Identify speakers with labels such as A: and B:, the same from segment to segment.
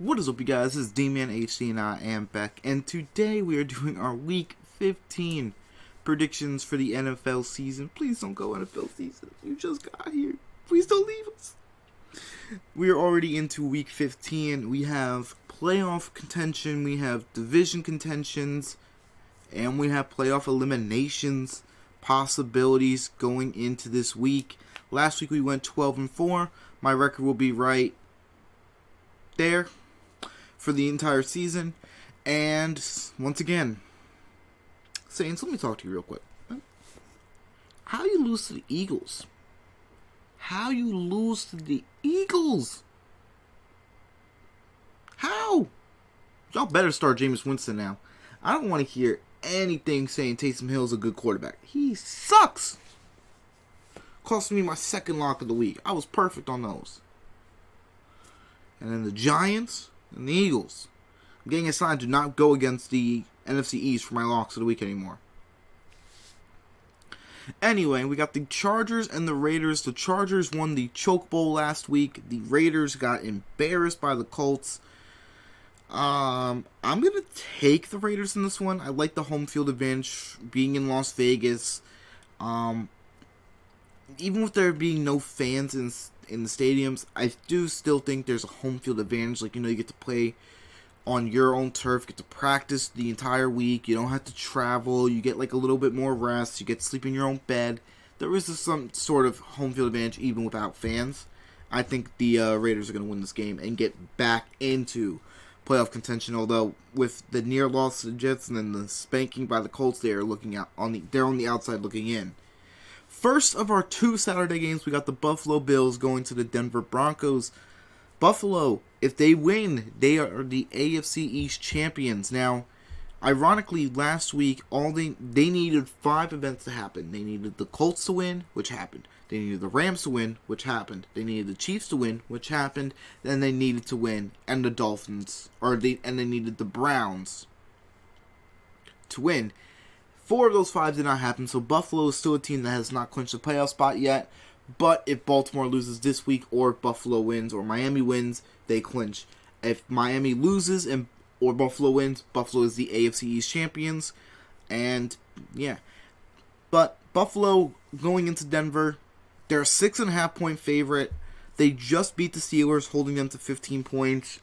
A: What is up, you guys? This is D-Man HD and I am back, and today we are doing our Week 15 predictions for the NFL season. Please don't go NFL season. You just got here. Please don't leave us. We are already into Week 15. We have playoff contention, we have division contentions, and we have playoff eliminations possibilities going into this week. Last week we went 12-4. My record will be right there for the entire season. And once again, Saints, let me talk to you real quick. How you lose to the Eagles? How you lose to the Eagles? How? Y'all better start Jameis Winston now. I don't want to hear anything saying Taysom Hill's a good quarterback. He sucks. Cost me my second lock of the week. I was perfect on those. And then the Giants and the Eagles. I'm getting a sign to not go against the NFC East for my locks of the week anymore. Anyway, we got the Chargers and the Raiders. The Chargers won the Choke Bowl last week. The Raiders got embarrassed by the Colts. I'm going to take the Raiders in this one. I like the home field advantage being in Las Vegas. Even with there being no fans in the stadiums, I do still think there's a home field advantage. Like, you get to play on your own turf, get to practice the entire week. You don't have to travel. You get like a little bit more rest. You get to sleep in your own bed. There is some sort of home field advantage even without fans. I think the Raiders are going to win this game and get back into playoff contention. Although with the near loss to the Jets and then the spanking by the Colts, they're on the outside looking in. First of our two Saturday games, we got the Buffalo Bills going to the Denver Broncos. Buffalo, if they win, they are the AFC East champions. Now, ironically, last week, they needed 5 events to happen. They needed the Colts to win, which happened. They needed the Rams to win, which happened. They needed the Chiefs to win, which happened. Then they needed to win, and the Dolphins, and they needed the Browns to win. 4 of those 5 did not happen, so Buffalo is still a team that has not clinched a playoff spot yet. But if Baltimore loses this week, or if Buffalo wins, or Miami wins, they clinch. If Miami loses or Buffalo wins, Buffalo is the AFC East champions. And, yeah. But Buffalo going into Denver, they're a 6.5 point favorite. They just beat the Steelers, holding them to 15 points.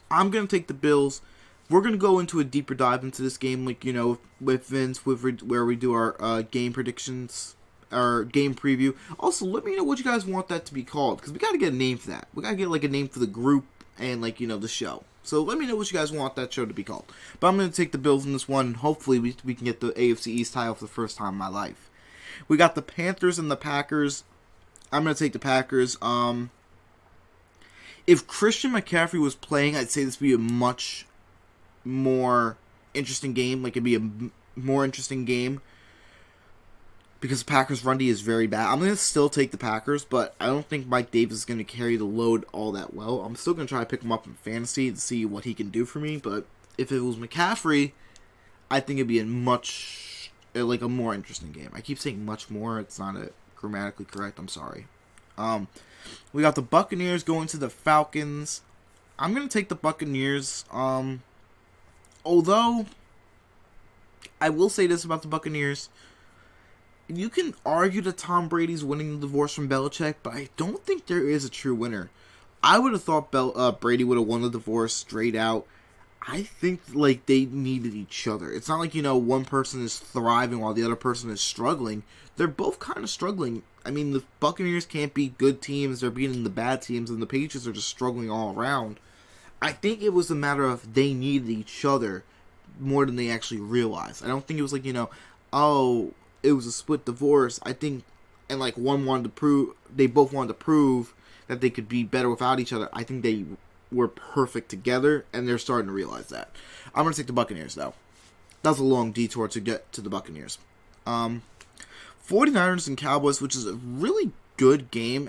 A: I'm going to take the Bills. We're going to go into a deeper dive into this game, like, with Vince, where we do our game predictions, our game preview. Also, let me know what you guys want that to be called, because we got to get a name for that. We got to get, like, a name for the group and, like, the show. So let me know what you guys want that show to be called. But I'm going to take the Bills in this one, and hopefully we can get the AFC East title for the first time in my life. We got the Panthers and the Packers. I'm going to take the Packers. If Christian McCaffrey was playing, I'd say this would be a much more interesting game. Like, it'd be a more interesting game because the Packers' run D is very bad. I'm going to still take the Packers, but I don't think Mike Davis is going to carry the load all that well. I'm still going to try to pick him up in fantasy to see what he can do for me, but if it was McCaffrey, I think it'd be a more interesting game. I keep saying much more. It's not grammatically correct. I'm sorry. We got the Buccaneers going to the Falcons. I'm going to take the Buccaneers. Although, I will say this about the Buccaneers. You can argue that Tom Brady's winning the divorce from Belichick, but I don't think there is a true winner. I would have thought Brady would have won the divorce straight out. I think, they needed each other. It's not like, one person is thriving while the other person is struggling. They're both kind of struggling. I mean, the Buccaneers can't beat good teams. They're beating the bad teams, and the Patriots are just struggling all around. I think it was a matter of they needed each other more than they actually realized. I don't think it was like, it was a split divorce. I think, and one wanted to prove, they both wanted to prove that they could be better without each other. I think they were perfect together, and they're starting to realize that. I'm going to take the Buccaneers, though. That was a long detour to get to the Buccaneers. 49ers and Cowboys, which is a really good game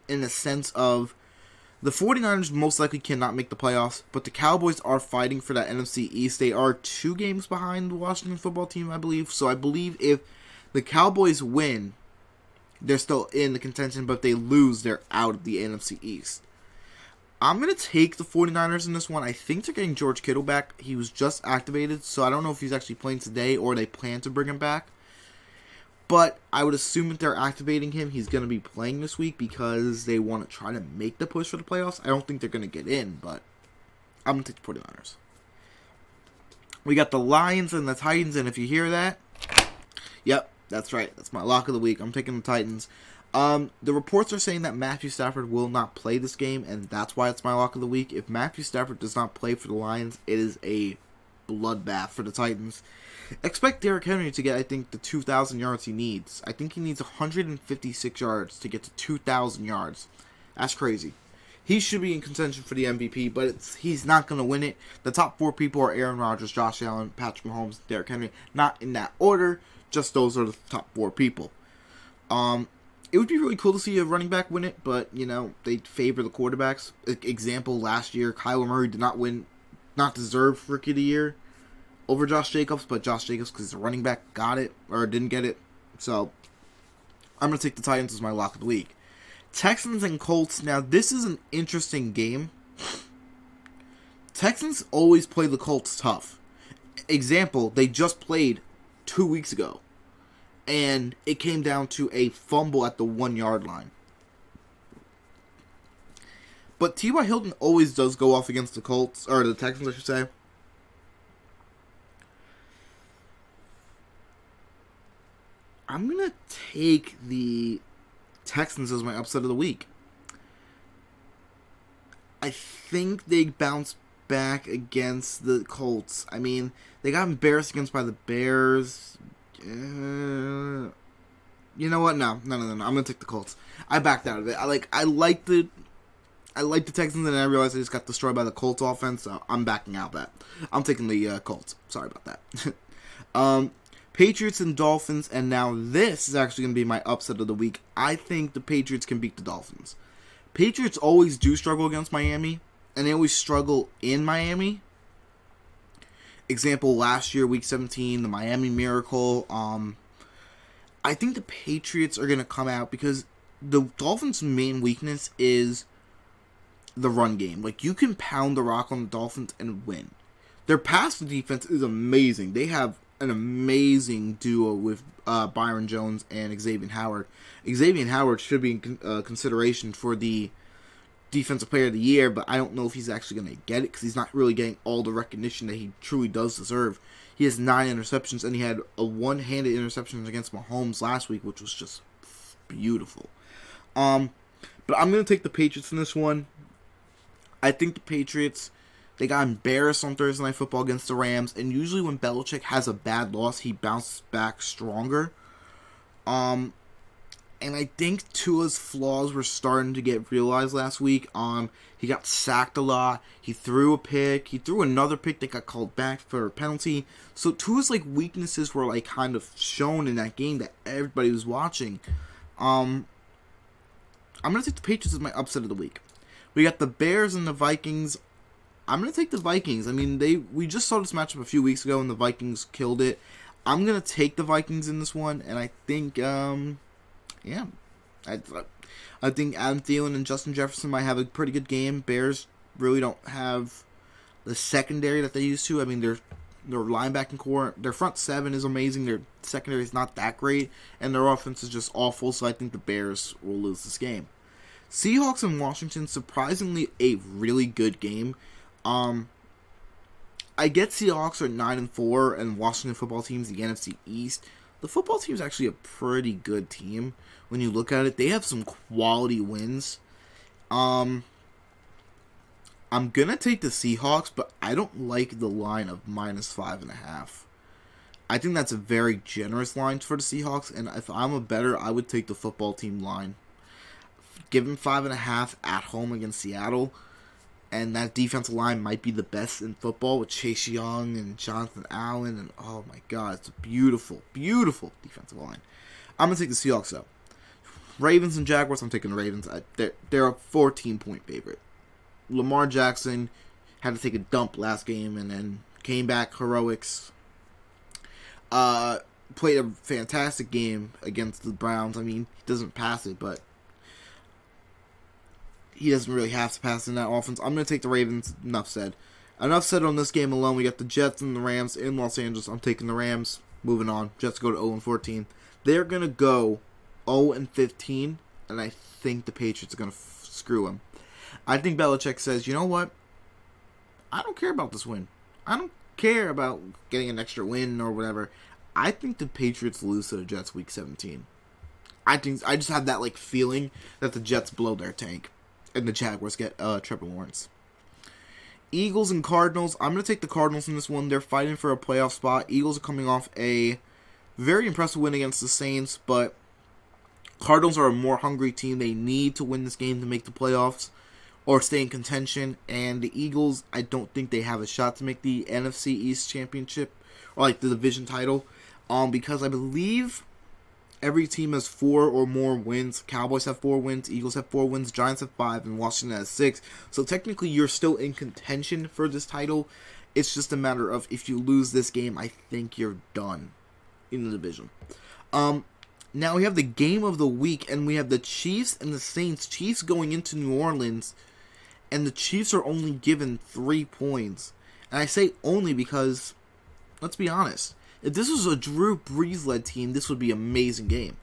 A: in the sense of the 49ers most likely cannot make the playoffs, but the Cowboys are fighting for that NFC East. They are 2 games behind the Washington football team, I believe. So I believe if the Cowboys win, they're still in the contention, but if they lose, they're out of the NFC East. I'm going to take the 49ers in this one. I think they're getting George Kittle back. He was just activated, so I don't know if he's actually playing today or they plan to bring him back. But I would assume if they're activating him, he's going to be playing this week because they want to try to make the push for the playoffs. I don't think they're going to get in, but I'm going to take the 49ers. We got the Lions and the Titans, and if you hear that, yep, that's right. That's my lock of the week. I'm taking the Titans. The reports are saying that Matthew Stafford will not play this game, and that's why it's my lock of the week. If Matthew Stafford does not play for the Lions, it is a bloodbath for the Titans. Expect Derrick Henry to get, I think, the 2,000 yards he needs. I think he needs 156 yards to get to 2,000 yards. That's crazy. He should be in contention for the MVP, but he's not going to win it. The top 4 people are Aaron Rodgers, Josh Allen, Patrick Mahomes, Derrick Henry. Not in that order, just those are the top 4 people. It would be really cool to see a running back win it, but, they favor the quarterbacks. Example, last year, Kyler Murray did not deserve Rookie of the Year over Josh Jacobs, but Josh Jacobs, because he's a running back, got it, or didn't get it. So, I'm going to take the Titans as my lock of the week. Texans and Colts. Now, this is an interesting game. Texans always play the Colts tough. Example, they just played 2 weeks ago. And it came down to a fumble at the 1-yard line. But T.Y. Hilton always does go off against the Colts, or the Texans, I should say. I'm going to take the Texans as my upset of the week. I think they bounce back against the Colts. I mean, they got embarrassed against by the Bears. You know what? No. I'm gonna take the Colts. I backed out of it. I like the Texans, and I realized I just got destroyed by the Colts offense. So I'm backing out of that. I'm taking the Colts. Sorry about that. Patriots and Dolphins, and now this is actually gonna be my upset of the week. I think the Patriots can beat the Dolphins. Patriots always do struggle against Miami, and they always struggle in Miami. Example, last year, Week 17, the Miami Miracle. I think the Patriots are going to come out because the Dolphins' main weakness is the run game. Like, you can pound the rock on the Dolphins and win. Their pass defense is amazing. They have an amazing duo with Byron Jones and Xavier Howard. Xavier Howard should be in consideration for the Defensive Player of the Year, but I don't know if he's actually going to get it because he's not really getting all the recognition that he truly does deserve. He has 9 interceptions, and he had a one-handed interception against Mahomes last week, which was just beautiful. But I'm going to take the Patriots in this one. I think the Patriots, they got embarrassed on Thursday Night Football against the Rams, and usually when Belichick has a bad loss, he bounces back stronger. And I think Tua's flaws were starting to get realized last week. He got sacked a lot. He threw a pick. He threw another pick that got called back for a penalty. So Tua's weaknesses were kind of shown in that game that everybody was watching. I'm gonna take the Patriots as my upset of the week. We got the Bears and the Vikings. I'm gonna take the Vikings. I mean, we just saw this matchup a few weeks ago and the Vikings killed it. I'm gonna take the Vikings in this one, and I think yeah, I think Adam Thielen and Justin Jefferson might have a pretty good game. Bears really don't have the secondary that they used to. I mean, their linebacking core, their front 7 is amazing. Their secondary is not that great, and their offense is just awful. So I think the Bears will lose this game. Seahawks and Washington, surprisingly a really good game. I get Seahawks are 9-4, and Washington football team's the NFC East. The football team is actually a pretty good team. When you look at it, they have some quality wins. I'm going to take the Seahawks, but I don't like the line of -5.5. I think that's a very generous line for the Seahawks, and if I'm a bettor, I would take the football team line. Give them 5.5 at home against Seattle, and that defensive line might be the best in football with Chase Young and Jonathan Allen, and oh my god, it's a beautiful, beautiful defensive line. I'm going to take the Seahawks, though. Ravens and Jaguars, I'm taking the Ravens. They're a 14-point favorite. Lamar Jackson had to take a dump last game and then came back heroics. Played a fantastic game against the Browns. I mean, he doesn't pass it, but he doesn't really have to pass in that offense. I'm going to take the Ravens. Enough said. Enough said on this game alone. We got the Jets and the Rams in Los Angeles. I'm taking the Rams. Moving on. Jets go to 0-14. They're going to go 0-15, and I think the Patriots are going to screw them. I think Belichick says, you know what? I don't care about this win. I don't care about getting an extra win or whatever. I think the Patriots lose to the Jets week 17. I just have that feeling that the Jets blow their tank and the Jaguars get Trevor Lawrence. Eagles and Cardinals. I'm going to take the Cardinals in this one. They're fighting for a playoff spot. Eagles are coming off a very impressive win against the Saints, but Cardinals are a more hungry team. They need to win this game to make the playoffs or stay in contention. And the Eagles, I don't think they have a shot to make the NFC East Championship or the division title, because I believe every team has 4 or more wins. Cowboys have 4 wins, Eagles have 4 wins, Giants have 5, and Washington has 6. So technically, you're still in contention for this title. It's just a matter of if you lose this game, I think you're done in the division. Now we have the game of the week, and we have the Chiefs and the Saints. Chiefs going into New Orleans, and the Chiefs are only given 3 points. And I say only because, let's be honest, if this was a Drew Brees-led team, this would be an amazing game.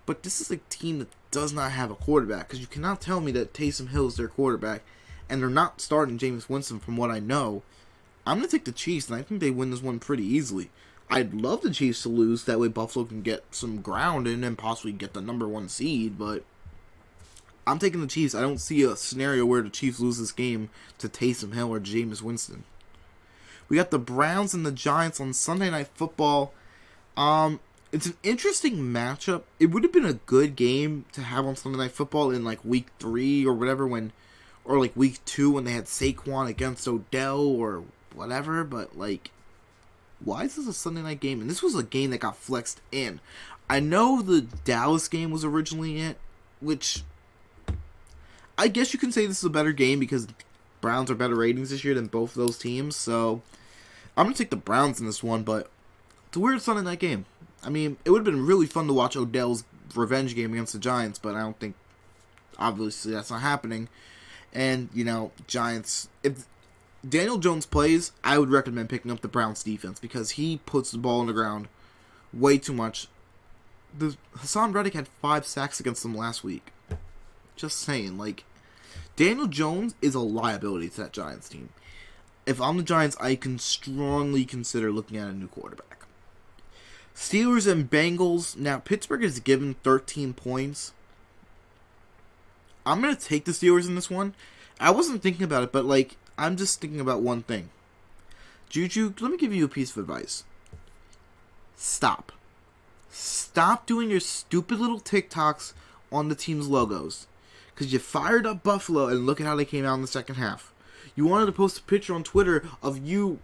A: But this is a team that does not have a quarterback, because you cannot tell me that Taysom Hill is their quarterback, and they're not starting Jameis Winston from what I know. I'm going to take the Chiefs, and I think they win this one pretty easily. I'd love the Chiefs to lose, that way Buffalo can get some ground in and possibly get the number 1 seed, but I'm taking the Chiefs. I don't see a scenario where the Chiefs lose this game to Taysom Hill or Jameis Winston. We got the Browns and the Giants on Sunday Night Football. It's an interesting matchup. It would have been a good game to have on Sunday Night Football in week 3 or whatever, or week 2 when they had Saquon against Odell or whatever. But why is this a Sunday night game? And this was a game that got flexed in. I know the Dallas game was originally it, which I guess you can say this is a better game because Browns are better ratings this year than both of those teams. So I'm going to take the Browns in this one, but it's a weird Sunday night game. I mean, it would have been really fun to watch Odell's revenge game against the Giants, but I don't think, obviously, that's not happening. And, Giants, if Daniel Jones plays, I would recommend picking up the Browns defense because he puts the ball on the ground way too much. Hassan Reddick had 5 sacks against them last week. Just saying, Daniel Jones is a liability to that Giants team. If I'm the Giants, I can strongly consider looking at a new quarterback. Steelers and Bengals. Now, Pittsburgh is given 13 points. I'm going to take the Steelers in this one. I wasn't thinking about it, but, I'm just thinking about one thing. Juju, let me give you a piece of advice. Stop. Stop doing your stupid little TikToks on the team's logos. Because you fired up Buffalo, and look at how they came out in the second half. You wanted to post a picture on Twitter of you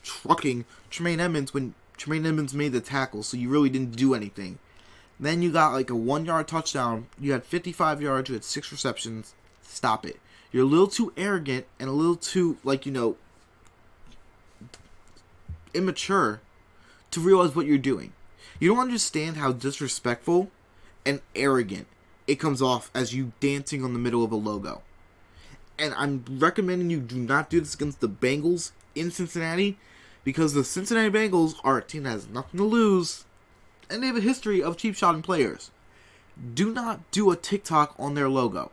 A: trucking Tremaine Edmonds when Tremaine Edmonds made the tackle, so you really didn't do anything. Then you got a 1-yard touchdown. You had 55 yards. You had 6 receptions. Stop it. You're a little too arrogant and a little too, immature to realize what you're doing. You don't understand how disrespectful and arrogant it comes off as you dancing on the middle of a logo. And I'm recommending you do not do this against the Bengals in Cincinnati because the Cincinnati Bengals are a team that has nothing to lose and they have a history of cheap shotting players. Do not do a TikTok on their logo.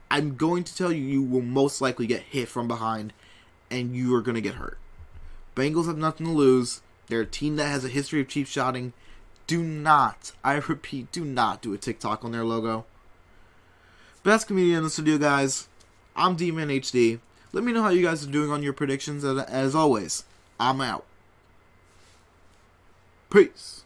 A: I'm going to tell you, you will most likely get hit from behind and you are going to get hurt. Bengals have nothing to lose. They're a team that has a history of cheap shotting. Do not, I repeat, do not do a TikTok on their logo. Best comedian in the studio, guys. I'm D-Man HD. Let me know how you guys are doing on your predictions. As always, I'm out. Peace.